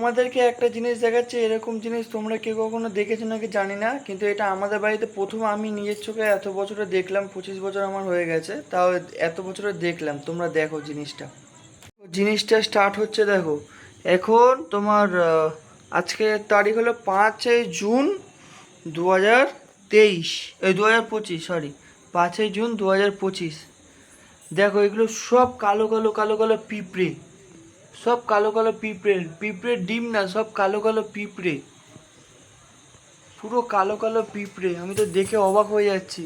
তোমাদেরকে একটা জিনিস দেখাচ্ছে, এরকম জিনিস তোমরা কেউ কখনো দেখেছো নাকি জানি না, কিন্তু এটা আমাদের বাড়িতে প্রথম আমি নিজের চোখে এত বছরে দেখলাম। 25 বছর আমার হয়ে গেছে, তাও এত বছরে দেখলাম। তোমরা দেখো জিনিসটা। জিনিসটা স্টার্ট হচ্ছে, দেখো। এখন তোমার আজকে তারিখ হলো 5ই জুন 2023, 2025, সরি, 5ই জুন 2025। দেখো এগুলো সব কালো কালো কালো কালো পিঁপড়ে, সব কালো কালো পিঁপড়ে। পিঁপড়ের ডিম না, সব কালো কালো পিঁপড়ে, পুরো কালো কালো পিঁপড়ে। আমি তো দেখে অবাক হয়ে যাচ্ছি,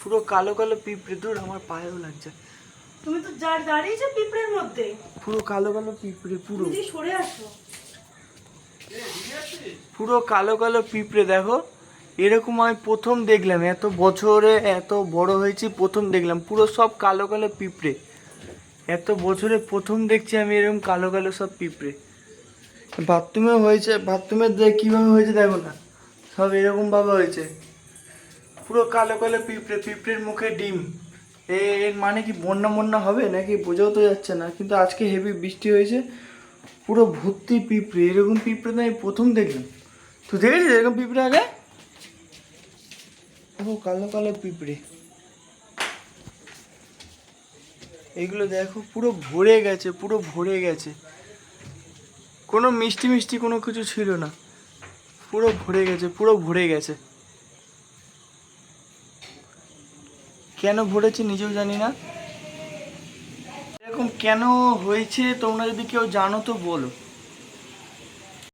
পুরো কালো কালো পিঁপড়ে। দূর, আমার পায়েও লাগছে। তুমি তো দাঁড়িয়েছো পিঁপড়ের মধ্যে। পুরো কালো কালো পিঁপড়ে, পুরো তুমি সরে আসো। পুরো কালো কালো পিঁপড়ে। দেখো এরকম আমি প্রথম দেখলাম, এত বছরে এত বড় হয়েছি প্রথম দেখলাম পুরো সব কালো কালো পিঁপড়ে। এত বছরে প্রথম দেখছি আমি এরকম কালো কালো সব পিঁপড়ে। বাথরুমেও হয়েছে, বাথরুমের দেখ কীভাবে হয়েছে দেখো না, সব এরকমভাবে হয়েছে। পুরো কালো কালো পিঁপড়ে, পিঁপড়ের মুখে ডিম। এর মানে কি বন্যা বন্যা হবে নাকি বোঝাও তো যাচ্ছে না, কিন্তু আজকে হেভি বৃষ্টি হয়েছে, পুরো ভর্তি পিঁপড়ে। এরকম পিঁপড়ে তো আমি প্রথম দেখলাম। তুই দেখেছিস এরকম পিঁপড়ে আগে? ও কালো কালো পিঁপড়ে, এগুলো দেখো পুরো ভরে গেছে, পুরো ভরে গেছে। কোনো মিষ্টি মিষ্টি কোনো কিছু ছিল না, পুরো ভরে গেছে, পুরো ভরে গেছে। কেন ভরেছে নিজেও জানি না, এরকম কেন হয়েছে তোমরা যদি কেউ জানো তো বলো।